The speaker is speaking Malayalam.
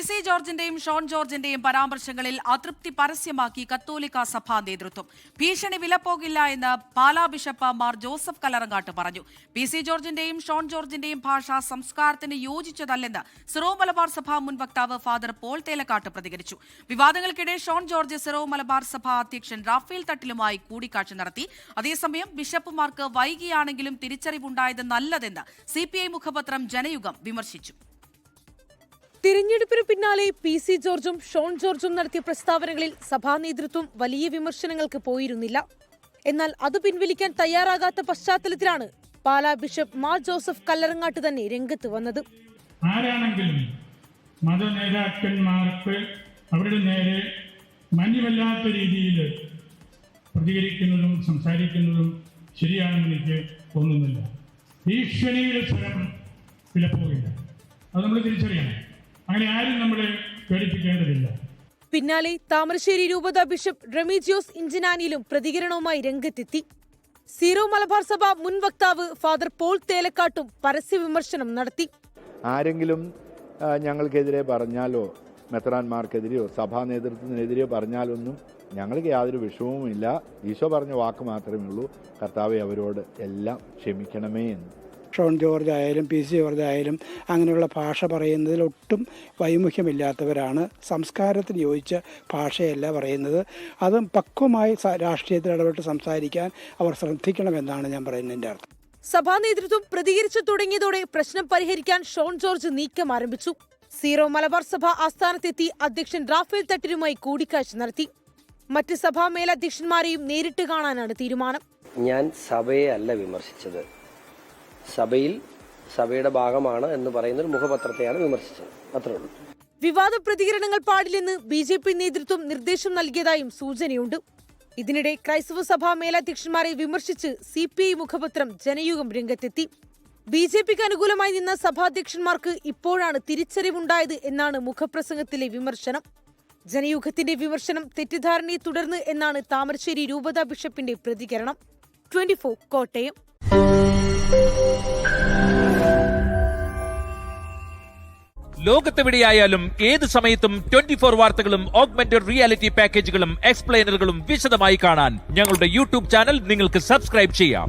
സി ജോർജിന്റെയും ഷോൺ ജോർജിന്റെയും പരാമർശങ്ങളിൽ അതൃപ്തി പരസ്യമാക്കി കത്തോലിക്ക സഭാ നേതൃത്വം. ഭീഷണി വിലപ്പോകില്ല എന്ന് പാലാ ബിഷപ്പ് മാർ ജോസഫ് കല്ലറങ്ങാട്ട് പറഞ്ഞു. സി ജോർജിന്റെയും ഷോൺ ജോർജിന്റെയും ഭാഷ സംസ്കാരത്തിന് യോജിച്ചതല്ലെന്ന് സിറോ മലബാർ സഭ മുൻ വക്താവ് ഫാദർ പോൾ തേലക്കാട്ട് പ്രതികരിച്ചു. വിവാദങ്ങൾക്കിടെ ഷോൺ ജോർജ് സിറോ മലബാർ സഭ അധ്യക്ഷൻ റാഫേൽ തട്ടിലുമായി കൂടിക്കാഴ്ച നടത്തി. അതേസമയം ബിഷപ്പുമാർക്ക് വൈകിയാണെങ്കിലും തിരിച്ചറിവുണ്ടായത് നല്ലതെന്ന് CPI മുഖപത്രം ജനയുഗം വിമർശിച്ചു. തിരഞ്ഞെടുപ്പിന് പിന്നാലെ സി ജോർജും ഷോൺ ജോർജും നടത്തിയ പ്രസ്താവനകളിൽ സഭാ നേതൃത്വം വലിയ വിമർശനങ്ങൾക്ക് പോയിരുന്നില്ല. എന്നാൽ അത് പിൻവലിക്കാൻ തയ്യാറാകാത്ത പശ്ചാത്തലത്തിലാണ് പാലാ ബിഷപ്പ് മാർ ജോസഫ് കല്ലറങ്ങാട്ട് തന്നെ രംഗത്ത് വന്നത്. ആരാണെങ്കിലും മതനേതാക്കന്മാർക്ക് അവരുടെ നേരെ മാന്യമല്ലാത്ത രീതിയിൽ പ്രതികരിക്കുന്നതും സംസാരിക്കുന്നതും ശരിയാണെന്ന് എനിക്ക് തോന്നുന്നില്ല. ഭീഷണിയുടെ സ്വരം വിലപ്പോകില്ല. അത് നമ്മൾ തിരിച്ചറിയണം. അങ്ങനെ ആരും നമ്മളെ പേടിപ്പിക്കേണ്ടതില്ല. പിന്നാലെ താമരശ്ശേരി രൂപത ബിഷപ്പ് റെമീജിയോസ് ഇഞ്ചനാനിയിലും പ്രതികരണവുമായി രംഗത്തെത്തി. സീറോ മലബാർ സഭ മുൻ വക്താവ് ഫാദർ പോൾ തേലക്കാട്ടും പരസ്യ വിമർശനം നടത്തി. ആരെങ്കിലും ഞങ്ങൾക്കെതിരെ പറഞ്ഞാലോ മെത്രാന്മാർക്കെതിരെയോ സഭാ നേതൃത്വത്തിനെതിരെയോ പറഞ്ഞാലൊന്നും ഞങ്ങൾക്ക് യാതൊരു വിഷമവുമില്ല. ഈശോ പറഞ്ഞ വാക്ക് മാത്രമേ ഉള്ളൂ, കർത്താവെ അവരോട് എല്ലാം ക്ഷമിക്കണമേ എന്ന്. ഷോൺ ജോർജ് ആയാലും സി ജോർജ് ആയാലും അങ്ങനെയുള്ള ഭാഷ പറയുന്നതിൽ ഒട്ടും വൈമുഖ്യമില്ലാത്തവരാണ്. സംസ്കാരത്തിന് യോജിച്ച ഭാഷയല്ല പറയുന്നത്. അതും പക്വമായി രാഷ്ട്രീയത്തിൽ ഇടപെട്ട് സംസാരിക്കാൻ അവർ ശ്രദ്ധിക്കണമെന്നാണ് ഞാൻ പറയുന്നതിൻ്റെ അർത്ഥം. സഭാ നേതൃത്വം പ്രതികരിച്ചു തുടങ്ങിയതോടെ പ്രശ്നം പരിഹരിക്കാൻ ഷോൺ ജോർജ് നീക്കം ആരംഭിച്ചു. സീറോ മലബാർ സഭ ആസ്ഥാനത്തെത്തി അധ്യക്ഷൻ റാഫേൽ തട്ടിലുമായി കൂടിക്കാഴ്ച നടത്തി. മറ്റ് സഭാ മേലധ്യക്ഷന്മാരെയും നേരിട്ട് കാണാനാണ് തീരുമാനം. ഞാൻ സഭയെ അല്ല വിമർശിച്ചത്, സഭയുടെ ഭാഗമാണ് എന്ന് പറയുന്ന ഒരു മുഖപത്രത്തെയാണ് വിമർശിച്ചത്, അത്രേ ഉള്ളൂ. വിവാദ പ്രതികരണങ്ങൾ പാടില്ലെന്ന് BJP നേതൃത്വം നിർദ്ദേശം നൽകിയതായും സൂചനയുണ്ട്. ഇതിനിടെ ക്രൈസ്തവ സഭാ മേലധ്യക്ഷന്മാരെ വിമർശിച്ച് CPI മുഖപത്രം ജനയുഗം രംഗത്തെത്തി. BJPക്ക് അനുകൂലമായി നിന്ന സഭാധ്യക്ഷന്മാർക്ക് ഇപ്പോഴാണ് തിരിച്ചറിവുണ്ടായത് എന്നാണ് മുഖപ്രസംഗത്തിലെ വിമർശനം. ജനയുഗത്തിന്റെ വിമർശനം തെറ്റിദ്ധാരണയെ തുടർന്ന് എന്നാണ് താമരശ്ശേരി രൂപത ബിഷപ്പിന്റെ പ്രതികരണം. 24 കോട്ടയം. ലോകത്തെവിടെയായാലും ഏത് സമയത്തും 24 വാർത്തകളും ഓഗ്മെന്റഡ് റിയാലിറ്റി പാക്കേജുകളും എക്സ്പ്ലെയിനറുകളും വിശദമായി കാണാൻ ഞങ്ങളുടെ YouTube ചാനൽ നിങ്ങൾക്ക് സബ്സ്ക്രൈബ് ചെയ്യാം.